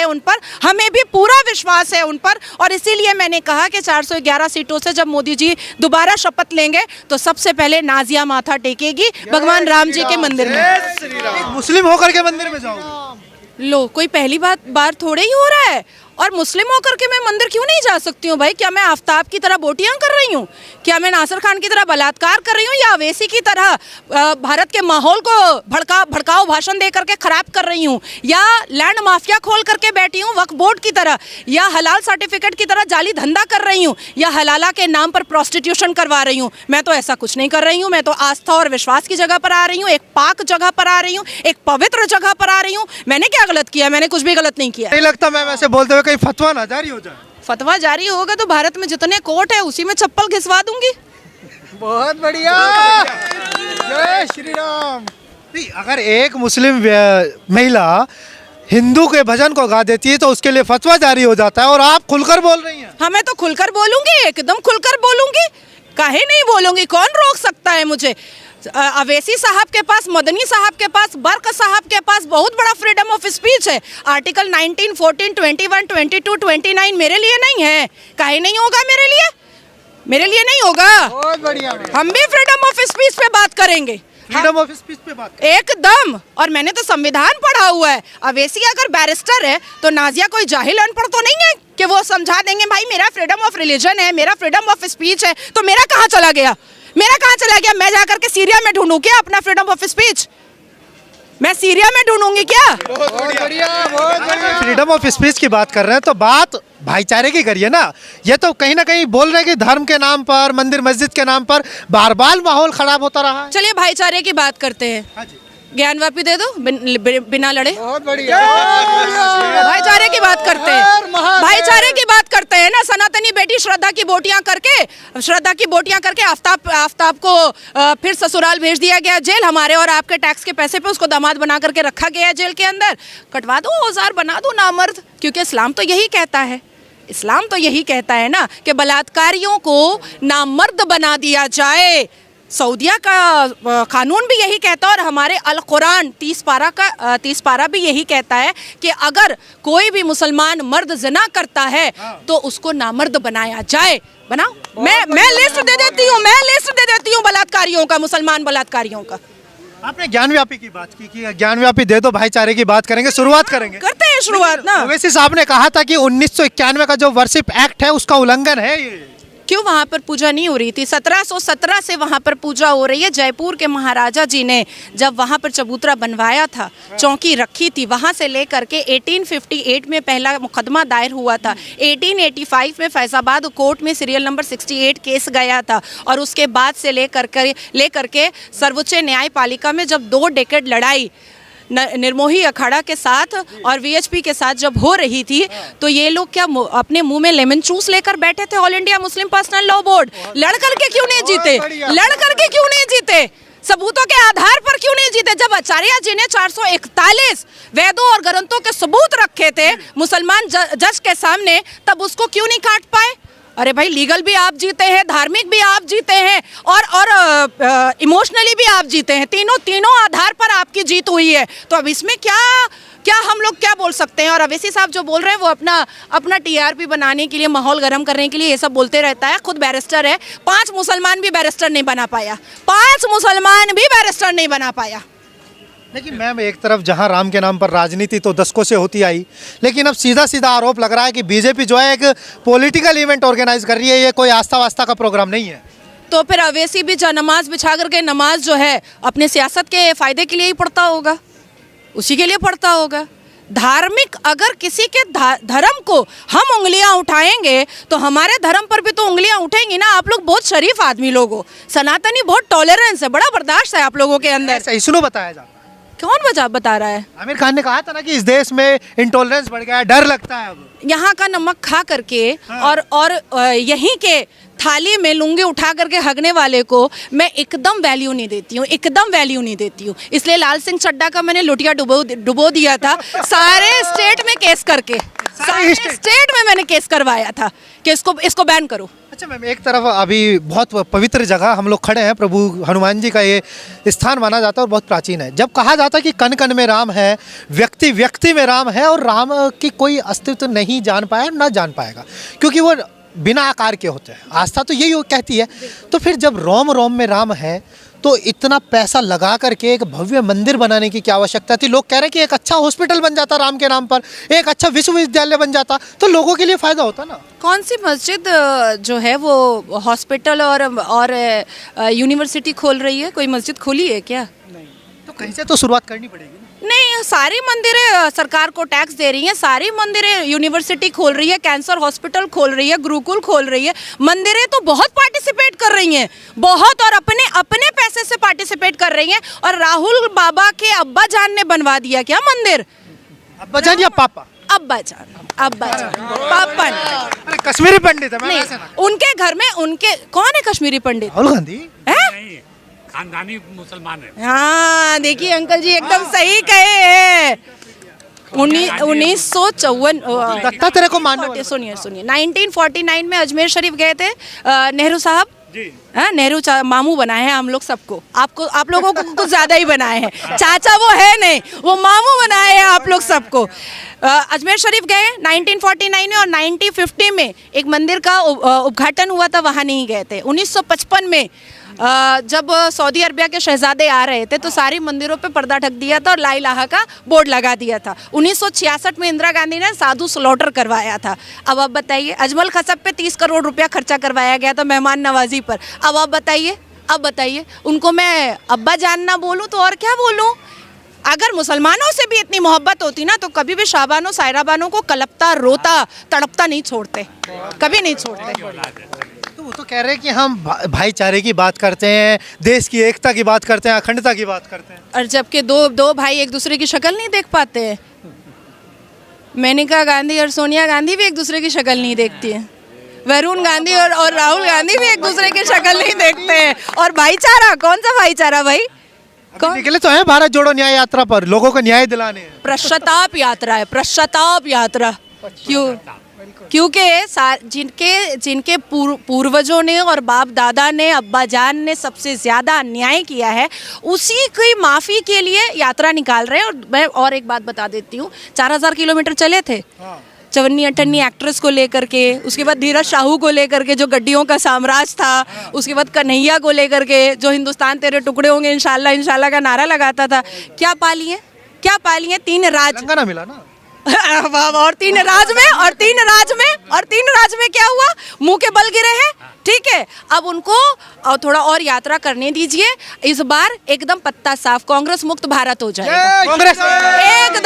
है उन पर, हमें भी पूरा विश्वास है उन पर। और इसीलिए मैंने कहा कि 411 सीटों से जब मोदी जी दोबारा शपथ लेंगे तो सबसे पहले नाजिया माथा टेकेगी भगवान राम जी के मंदिर में। मुस्लिम होकर के मंदिर में जाओगे? लो, कोई पहली बार थोड़े ही हो रहा है। और मुस्लिम होकर के मैं मंदिर क्यों नहीं जा सकती हूँ भाई? क्या मैं आफ्ताब की तरह बोटियां कर रही हूँ? क्या मैं नासिर खान की तरह बलात्कार कर रही हूँ, या अवैसी की तरह भारत के माहौल को भड़काऊ भाषण दे करके खराब कर रही हूँ, या लैंड माफिया खोल करके बैठी हूँ वक्फ बोर्ड की तरह, या हलाल सर्टिफिकेट की तरह जाली धंधा कर रही हूँ, या हलाला के नाम पर प्रोस्टिट्यूशन करवा रही हूँ? मैं तो ऐसा कुछ नहीं कर रही हूँ। मैं तो आस्था और विश्वास की जगह पर आ रही हूँ, एक पाक जगह पर आ रही हूँ, एक पवित्र जगह पर आ रही हूँ। मैंने क्या गलत किया? मैंने कुछ भी गलत नहीं किया। नहीं लगता मैम ऐसे बोलते हुए कहीं फतवा ना जारी हो जाए? फतवा जारी होगा तो भारत में जितने कोर्ट है उसी में चप्पल घिसवा दूंगी। बहुत बढ़िया, जय श्री राम। नहीं, अगर एक मुस्लिम महिला हिंदू के भजन को गा देती है तो उसके लिए फतवा जारी हो जाता है, और आप खुलकर बोल रही हैं। हाँ, मैं तो खुलकर बोलूंगी, एकदम खुलकर बोलूंगी। काहे नहीं बोलूंगी? कौन रोक सकता है मुझे? अवैसी साहब के पास, मदनी साहब के पास, बर्क साहब के पास बहुत बड़ा फ्रीडम ऑफ स्पीच है। आर्टिकल 19, 14, 21, 22, 29 मेरे लिए नहीं है। काहे नहीं होगा मेरे लिए? मेरे लिए नहीं होगा। बहुत बढ़िया। हम भी फ्रीडम ऑफ स्पीच पे बात करेंगे, फ्रीडम ऑफ स्पीच पे बात एकदम। और मैंने तो संविधान पढ़ा हुआ है। अवैसी अगर बैरिस्टर है तो नाजिया कोई जाहिल अनपढ़ तो नहीं है कि वो समझा देंगे भाई मेरा फ्रीडम ऑफ रिलीजन है, मेरा फ्रीडम ऑफ स्पीच है। तो मेरा कहाँ चला गया? मेरा कहाँ चला गया? मैं जाकर के सीरिया में ढूंढूं क्या अपना फ्रीडम ऑफ स्पीच? मैं सीरिया में ढूंढूंगी क्या? बहुत बढ़िया, बहुत बढ़िया। फ्रीडम ऑफ स्पीच की बात कर रहे हैं तो बात भाईचारे की करिए ना। ये तो कहीं ना कहीं बोल रहे हैं कि धर्म के नाम पर, मंदिर मस्जिद के नाम पर बार बार माहौल खराब होता रहा है। चलिए भाईचारे की बात करते हैं। हाँ जी। ज्ञानवापी दे दो बिना लड़े। बहुत बढ़िया। भाईचारे की बात करते हैं, भाईचारे की बात करते हैं ना। सनातनी बेटी श्रद्धा की बोटियां करके आफ्ताब को फिर ससुराल भेज दिया गया जेल। हमारे और आपके टैक्स के पैसे पे उसको दामाद बना करके रखा गया जेल के अंदर। कटवा दो औजार, बना दो नामर्द, क्योंकि इस्लाम तो यही कहता है। इस्लाम तो यही कहता है ना कि बलात्कारियों को नामर्द बना दिया जाए। सऊदिया का कानून भी यही कहता है, और हमारे अल कुरान 30 पारा भी यही कहता है कि अगर कोई भी मुसलमान मर्द ज़िना करता है तो उसको नामर्द बनाया जाए। बनाओ, मैं लिस्ट दे देती हूँ बलात्कारियों का, मुसलमान बलात्कारियों का। आपने ज्ञानव्यापी की बात की कि ज्ञानव्यापी दे दो, भाईचारे की बात करेंगे, शुरुआत करेंगे। करते हैं शुरुआत ना। ओवैसी साहब ने कहा था कि 1991 का जो वर्शिप एक्ट है उसका उल्लंघन है ये। क्यों वहाँ पर पूजा नहीं हो रही थी? 1717 से वहाँ पर पूजा हो रही है। जयपुर के महाराजा जी ने जब वहाँ पर चबूतरा बनवाया था, चौकी रखी थी, वहाँ से लेकर के 1858 में पहला मुकदमा दायर हुआ था। 1885 में फैजाबाद कोर्ट में सीरियल नंबर 68 केस गया था, और उसके बाद से लेकर के सर्वोच्च न्यायपालिका में जब 2 डेकेड लड़ाई निर्मोही अखाड़ा के साथ और वीएचपी के साथ जब हो रही थी, तो ये लोग क्या अपने मुंह में लेमन जूस लेकर बैठे थे? All India Muslim personal law board लड़ करके क्यों नहीं जीते? लड़ करके क्यों नहीं जीते? सबूतों के आधार पर क्यों नहीं जीते? जब आचार्य जी ने 441 वेदों और ग्रंथों के सबूत रखे थे मुसलमान जज के सामने, तब उसको क्यों नहीं काट पाए? अरे भाई, लीगल भी आप जीते हैं, धार्मिक भी आप जीते हैं, और इमोशनली भी आप जीते हैं। तीनों आधार पर आपकी जीत हुई है। तो अब इसमें क्या हम लोग क्या बोल सकते हैं? और अवैसी साहब जो बोल रहे हैं वो अपना टीआरपी बनाने के लिए, माहौल गर्म करने के लिए ये सब बोलते रहता है। खुद बैरिस्टर है, 5 मुसलमान भी बैरिस्टर नहीं बना पाया। 5 मुसलमान भी बैरिस्टर नहीं बना पाया। लेकिन मैम, एक तरफ जहां राम के नाम पर राजनीति तो दशकों से होती आई, लेकिन अब सीधा सीधा आरोप लग रहा है कि बीजेपी जो है एक पॉलिटिकल इवेंट ऑर्गेनाइज कर रही है, ये कोई आस्था वास्ता का प्रोग्राम नहीं है। तो फिर अवैसी भी नमाज बिछा करके नमाज जो है अपने सियासत के फायदे के लिए ही पढ़ता होगा, उसी के लिए पढ़ता होगा। धार्मिक अगर किसी के धर्म को हम उंगलियां उठाएंगे तो हमारे धर्म पर भी तो उंगलियां उठेंगी ना। आप लोग बहुत शरीफ आदमी लोग हो, सनातनी बहुत टॉलरेंस है, बड़ा बर्दाश्त है आप लोगों के अंदर। सही सुनो, बताया जाता है। कौन बता रहा है? आमिर खान ने कहा था ना कि इस देश में इंटॉलरेंस बढ़ गया है, डर लगता है अब। यहाँ का नमक खा करके और यहीं के थाली में लुंगी उठा करके हगने वाले को मैं एकदम वैल्यू नहीं देती हूँ, एकदम वैल्यू नहीं देती हूँ। इसलिए लाल सिंह चड्ढा का मैंने लुटिया डुबो दिया था। सारे स्टेट में केस करके, सारे स्टेट में मैंने केस करवाया था कि इसको बैन करो। अच्छा मैम, एक तरफ अभी बहुत पवित्र जगह हम लोग खड़े हैं, प्रभु हनुमान जी का ये स्थान माना जाता है और बहुत प्राचीन है। जब कहा जाता है कि कण कण में राम है, व्यक्ति व्यक्ति में राम है, और राम की कोई अस्तित्व नहीं जान पाया, ना जान पाएगा, क्योंकि वो बिना आकार के होते हैं। आस्था तो यही कहती है। तो फिर जब रोम रोम में राम है, तो इतना पैसा लगा करके एक भव्य मंदिर बनाने की क्या आवश्यकता थी? लोग कह रहे हैं कि एक अच्छा हॉस्पिटल बन जाता राम के नाम पर, एक अच्छा विश्वविद्यालय बन जाता, तो लोगों के लिए फायदा होता ना। कौन सी मस्जिद जो है वो हॉस्पिटल और यूनिवर्सिटी खोल रही है? कोई मस्जिद खोली है क्या? नहीं। तो कहीं से तो शुरुआत करनी पड़ेगी ना। नहीं, सारी मंदिरें सरकार को टैक्स दे रही हैं, सारी मंदिरें यूनिवर्सिटी खोल रही है, कैंसर हॉस्पिटल खोल रही है, गुरुकुल खोल रही है। मंदिरें तो बहुत पार्टिसिपेट कर रही हैं, बहुत, और अपने अपने पैसे से पार्टिसिपेट कर रही हैं। और राहुल बाबा के अब्बा जान ने बनवा दिया क्या मंदिर? अब्बा जान या पापा? अब्बा जान, पापा ने। अरे कश्मीरी पंडित है, नहीं, उनके घर में उनके कौन है कश्मीरी पंडित? राहुल गांधी है? खानदानी मुसलमान है। हाँ, देखिए अंकल जी एकदम सही कहे हैं। 1954 लगता तेरे को मानने वाला। सुनिए 1949 में अजमेर शरीफ गए थे नेहरू साहब। हाँ, नेहरू मामू बनाए हैं हम लोग सबको, आप लोगों को कुछ ज्यादा ही बनाए हैं। चाचा वो है नहीं, वो मामू बनाए हैं आप लोग सबको। अजमेर शरीफ गए 1949 में, और 1950 में एक मंदिर का उद्घाटन हुआ था, वहाँ नहीं गए थे। 1955 में जब सऊदी अरबिया के शहजादे आ रहे थे, तो सारी मंदिरों पे पर्दा ढक दिया था और ला इलाहा का बोर्ड लगा दिया था। 1966 में इंदिरा गांधी ने साधु स्लॉटर करवाया था। अब आप बताइए, अजमल खसब पे 30 करोड़ रुपया खर्चा करवाया गया था मेहमान नवाजी पर। अब आप बताइए उनको मैं अब्बा जान ना बोलूँ तो और क्या बोलूँ? अगर मुसलमानों से भी इतनी मोहब्बत होती ना, तो कभी भी शाबानो सायरा बानो को कलपता, रोता, तड़पता नहीं छोड़ते, कभी नहीं छोड़ते। तो वो तो कह रहे हैं कि हम भाईचारे की बात करते हैं, देश की एकता की बात करते हैं, अखंडता की बात करते हैं, और जबकि दो भाई एक दूसरे की शक्ल नहीं देख पाते हैं। मेनका गांधी और सोनिया गांधी भी एक दूसरे की शक्ल नहीं देखती है। वरुण गांधी और राहुल गांधी भी एक दूसरे की शक्ल नहीं देखते हैं। और भाईचारा, कौन सा भाईचारा भाई? कौन निकले तो हैं भारत जोड़ो न्याय यात्रा पर, लोगों को न्याय दिलाने हैं। पश्चाताप यात्रा है, पश्चाताप यात्रा। क्योंकि जिनके पूर्वजों ने और बाप दादा ने, अब्बा जान ने सबसे ज्यादा अन्याय किया है, उसी की माफी के लिए यात्रा निकाल रहे हैं। और मैं और एक बात बता देती हूँ, 4000 किलोमीटर चले थे चवन्नी अठन्नी एक्ट्रेस को लेकर के, उसके बाद धीरज शाहू को लेकर के जो गड्डियों का साम्राज्य था, उसके बाद कन्हैया को लेकर के जो हिंदुस्तान तेरे टुकड़े होंगे इंशाल्लाह इंशाल्लाह का नारा लगाता था। क्या पाली है? 3 राज ना मिला ना। और तीन राज में क्या हुआ? मुंह के बल गिरे हैं। ठीक है, अब उनको थोड़ा और यात्रा करने दीजिए। इस बार एकदम पत्ता साफ, कांग्रेस मुक्त भारत हो जाएगा। कांग्रेस